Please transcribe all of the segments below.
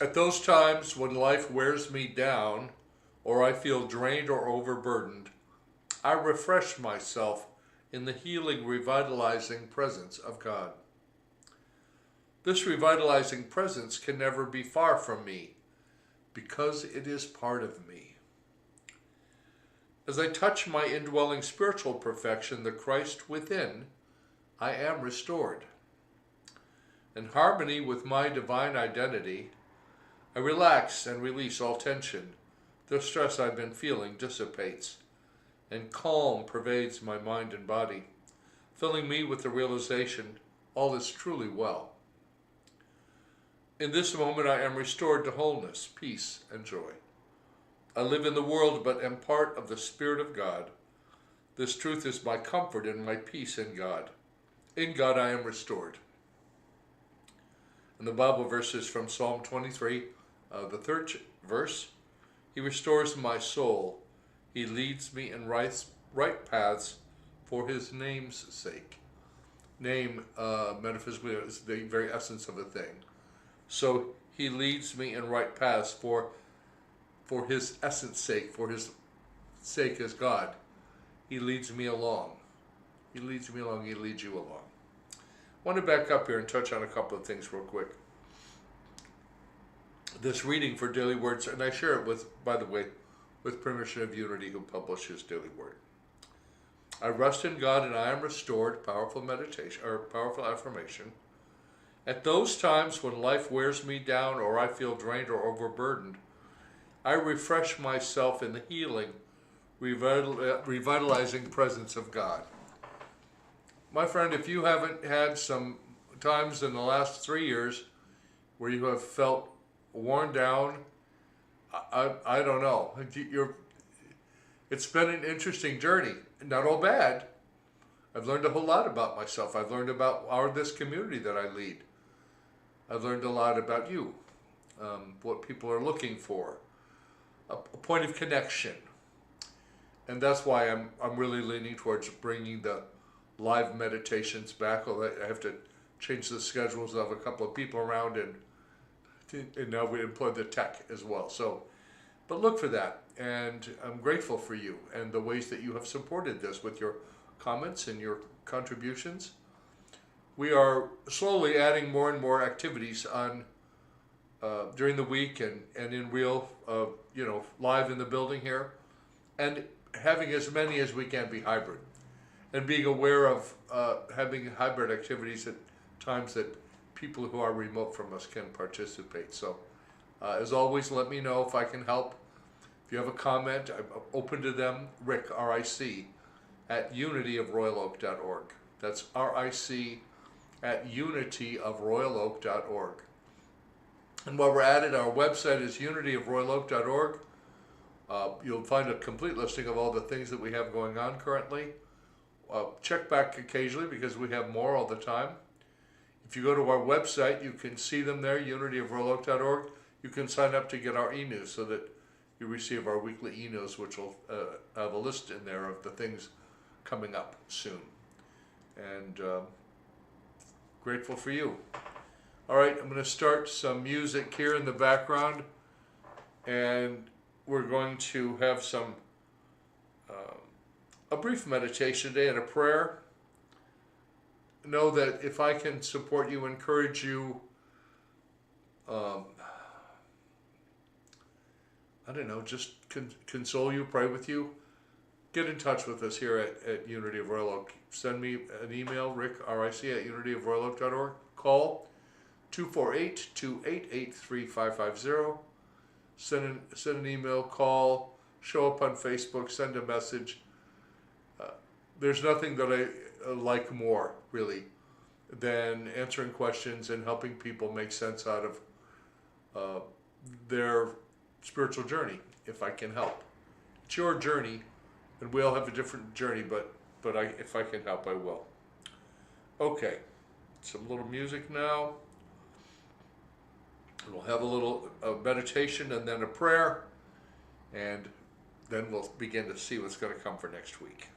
At those times when life wears me down or I feel drained or overburdened, I refresh myself in the healing, revitalizing presence of God. This revitalizing presence can never be far from me because it is part of me. As I touch my indwelling spiritual perfection, the Christ within, I am restored. In harmony with my divine identity, I relax and release all tension. The stress I've been feeling dissipates, and calm pervades my mind and body, filling me with the realization all is truly well. In this moment I am restored to wholeness, peace, and joy. I live in the world but am part of the Spirit of God. This truth is my comfort and my peace in God. In God I am restored. And the Bible verse is from Psalm 23, the third verse. He restores my soul. He leads me in right paths for his name's sake. Name, metaphysically, is the very essence of a thing. So he leads me in right paths for his essence sake, for his sake as God. He leads me along. He leads me along, he leads you along. I want to back up here and touch on a couple of things real quick. This reading for Daily Words, and I share it with, by the way, with permission of Unity, who publishes Daily Word. I rest in God and I am restored, powerful meditation, or powerful affirmation. At those times when life wears me down or I feel drained or overburdened, I refresh myself in the healing, revitalizing presence of God. My friend, if you haven't had some times in the last 3 years where you have felt worn down, I don't know. It's been an interesting journey. Not all bad. I've learned a whole lot about myself. I've learned about this community that I lead. I've learned a lot about you, what people are looking for, a point of connection. And that's why I'm really leaning towards bringing the live meditations back. Although I have to change the schedules of a couple of people around, and now we employ the tech as well. So, but look for that, and I'm grateful for you and the ways that you have supported this with your comments and your contributions. We are slowly adding more and more activities on during the week and in real, live in the building here, and having as many as we can be hybrid, and being aware of having hybrid activities at times that people who are remote from us can participate. So, as always, let me know if I can help. If you have a comment, I'm open to them. Ric, R-I-C, at unityofroyaloak.org. That's R-I-C at unityofroyaloak.org. And while we're at it, our website is unityofroyaloak.org. You'll find a complete listing of all the things that we have going on currently. Check back occasionally because we have more all the time. If you go to our website, you can see them there, unityofroyaloak.org. You can sign up to get our e-news so that you receive our weekly e-news, which will have a list in there of the things coming up soon. And grateful for you. All right, I'm going to start some music here in the background, and we're going to have a brief meditation today and a prayer. Know that if I can support you, encourage you, just console you, pray with you, get in touch with us here at Unity of Royal Oak. Send me an email, Ric, R-I-C, at unityofroyaloak.org. Call 248-288-3550. Send an email, call, show up on Facebook, send a message. There's nothing that I like more, really, than answering questions and helping people make sense out of their spiritual journey, if I can help. It's your journey, and we all have a different journey, but if I can help, I will. Okay, some little music now. We'll have a little meditation and then a prayer, and then we'll begin to see what's going to come for next week.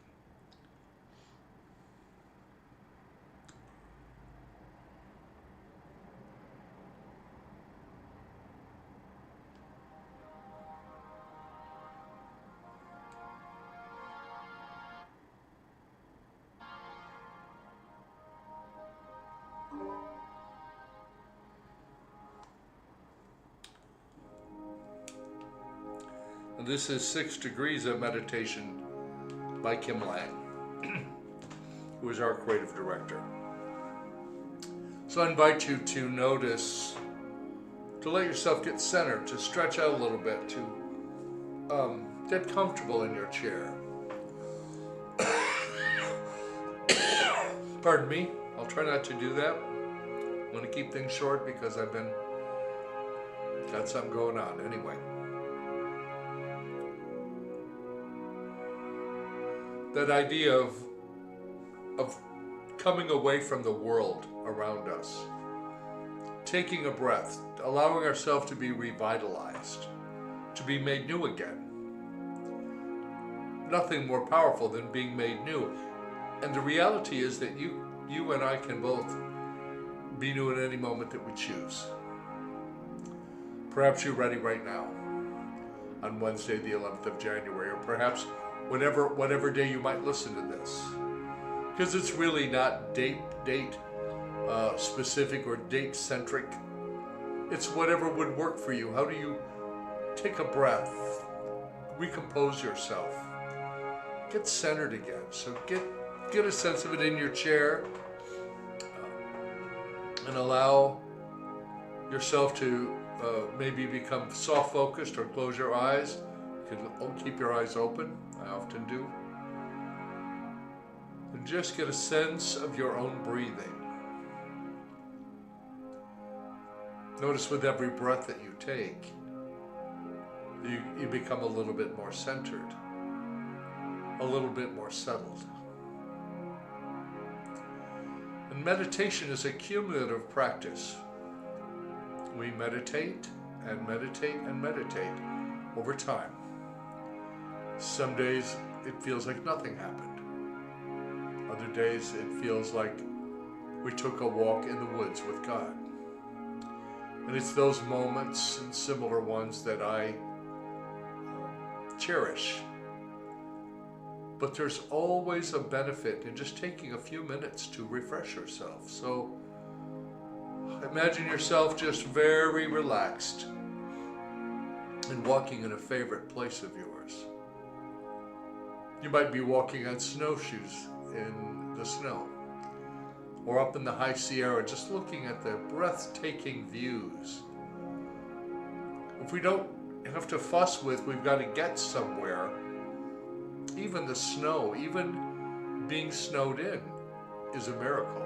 And this is 6 Degrees of Meditation by Kim Lange, who is our creative director. So I invite you to notice, to let yourself get centered, to stretch out a little bit, to get comfortable in your chair. Pardon me, I'll try not to do that. I'm going to keep things short because I've got something going on anyway. That idea of coming away from the world around us, taking a breath, allowing ourselves to be revitalized, to be made new again. Nothing more powerful than being made new. And the reality is that you and I can both be new at any moment that we choose. Perhaps you're ready right now, on Wednesday the 11th of January, or perhaps whatever day you might listen to this. Because it's really not date specific or date centric. It's whatever would work for you. How do you take a breath, recompose yourself, get centered again? So get a sense of it in your chair, and allow yourself to maybe become soft focused or close your eyes. You can keep your eyes open, I often do. And just get a sense of your own breathing. Notice with every breath that you take, you become a little bit more centered, a little bit more settled. And meditation is a cumulative practice. We meditate and meditate and meditate over time. Some days it feels like nothing happened. Other days it feels like we took a walk in the woods with God. And it's those moments and similar ones that I cherish. But there's always a benefit in just taking a few minutes to refresh yourself. So imagine yourself just very relaxed and walking in a favorite place of yours. You might be walking on snowshoes in the snow, or up in the high Sierra, just looking at the breathtaking views. If we don't have to fuss with, we've got to get somewhere. Even the snow, even being snowed in, is a miracle.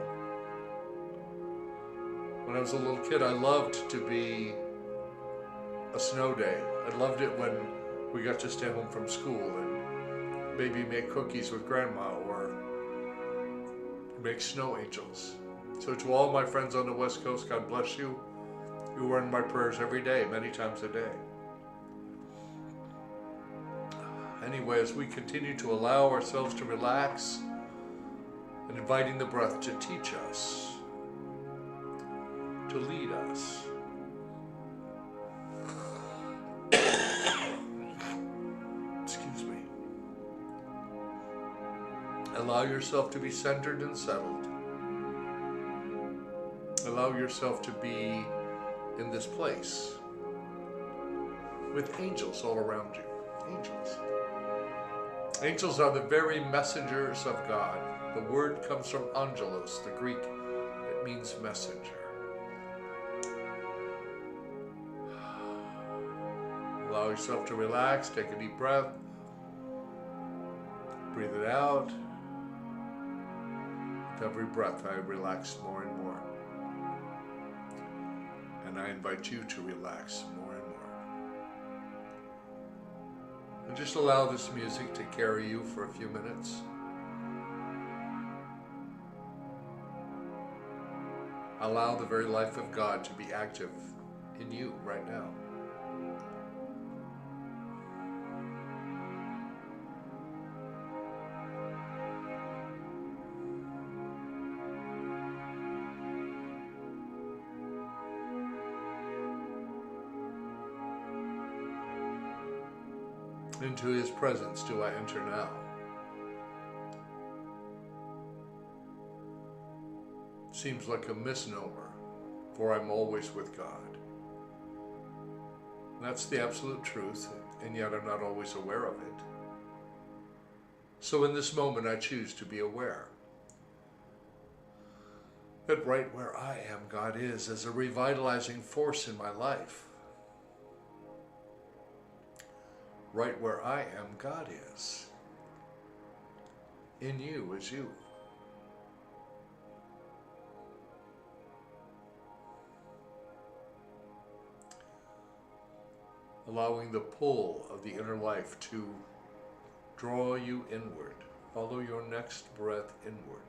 When I was a little kid, I loved to be a snow day. I loved it when we got to stay home from school and maybe make cookies with Grandma or make snow angels. So to all my friends on the West Coast, God bless you. You were in my prayers every day, many times a day. Anyway, as we continue to allow ourselves to relax and inviting the breath to teach us, to lead us. Excuse me. Allow yourself to be centered and settled. Allow yourself to be in this place with angels all around you. Angels. Angels are the very messengers of God. The word comes from angelos, the Greek. It means messenger. Allow yourself to relax. Take a deep breath. Breathe it out. With every breath, I relax more and more. And I invite you to relax more and more. And just allow this music to carry you for a few minutes. Allow the very life of God to be active in you right now. Into His presence do I enter now. Seems like a misnomer, for I'm always with God. That's the absolute truth. and yet I'm not always aware of it. So in this moment, I choose to be aware that right where I am, God is a revitalizing force in my life. Right where I am, God is. In you is you. Allowing the pull of the inner life to draw you inward. Follow your next breath inward.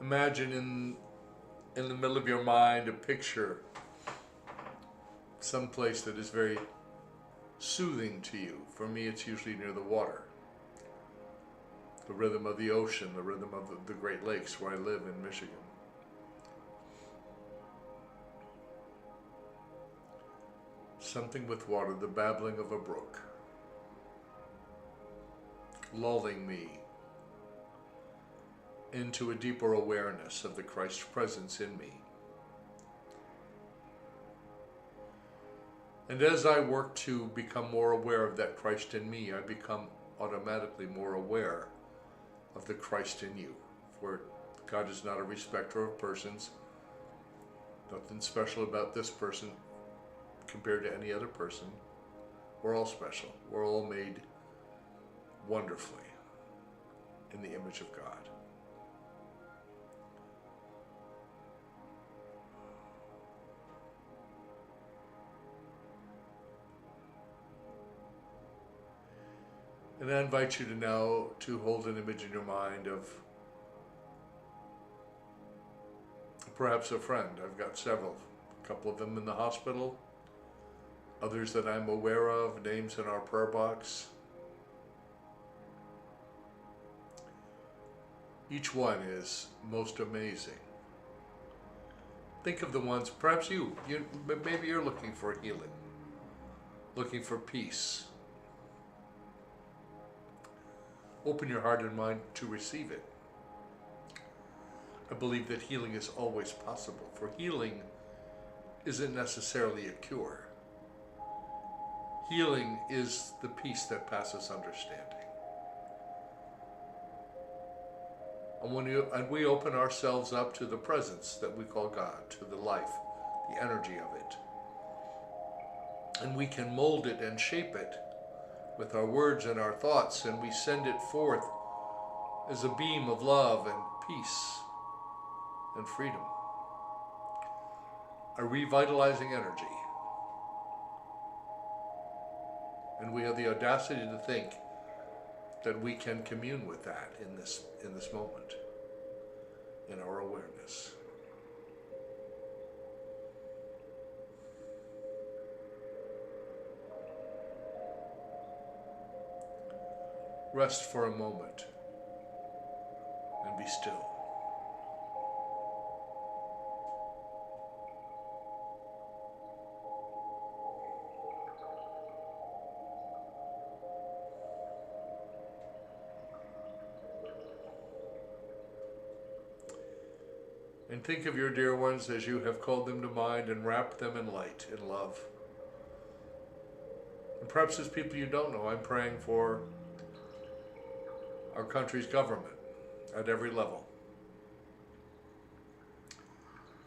Imagine in the middle of your mind a picture, someplace that is very soothing to you. For me, it's usually near the water. The rhythm of the ocean, the rhythm of the Great Lakes where I live in Michigan. Something with water, the babbling of a brook, lulling me into a deeper awareness of the Christ presence in me. And as I work to become more aware of that Christ in me, I become automatically more aware of the Christ in you. For God is not a respecter of persons. Nothing special about this person compared to any other person. We're all special. We're all made wonderfully in the image of God. And I invite you to now to hold an image in your mind of perhaps a friend. I've got several, a couple of them in the hospital, others that I'm aware of, names in our prayer box. Each one is most amazing. Think of the ones, perhaps maybe you're looking for healing, looking for peace. Open your heart and mind to receive it. I believe that healing is always possible, for healing isn't necessarily a cure. Healing is the peace that passes understanding. And when we open ourselves up to the presence that we call God, to the life, the energy of it, and we can mold it and shape it with our words and our thoughts, and we send it forth as a beam of love and peace and freedom. A revitalizing energy. And we have the audacity to think that we can commune with that in this moment, in our awareness. Rest for a moment and be still. And think of your dear ones as you have called them to mind and wrap them in light, in love. And perhaps as people you don't know, I'm praying for our country's government at every level.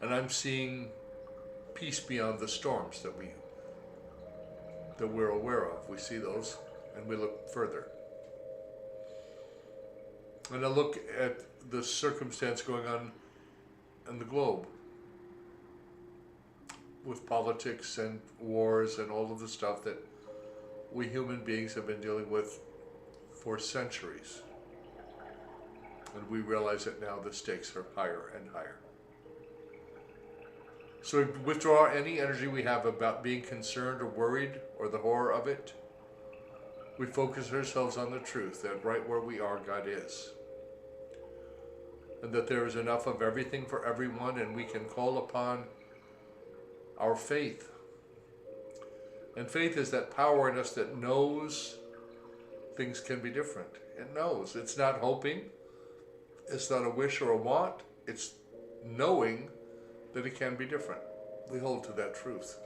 And I'm seeing peace beyond the storms that we're aware of. We see those and we look further. And I look at the circumstance going on in the globe with politics and wars and all of the stuff that we human beings have been dealing with for centuries. And we realize that now the stakes are higher and higher. So we withdraw any energy we have about being concerned or worried or the horror of it. We focus ourselves on the truth that right where we are, God is. And that there is enough of everything for everyone, and we can call upon our faith. And faith is that power in us that knows things can be different. It knows. It's not hoping. It's not a wish or a want. It's knowing that it can be different. We hold to that truth.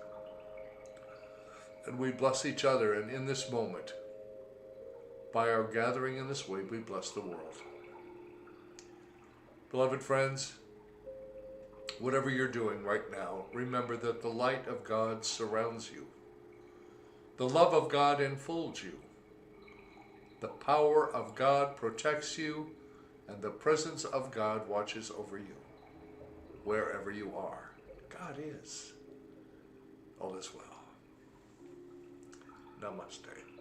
And we bless each other, and in this moment, by our gathering in this way, we bless the world. Beloved friends, whatever you're doing right now, remember that the light of God surrounds you. The love of God enfolds you. The power of God protects you, and the presence of God watches over you, wherever you are. God is. All is well. Namaste.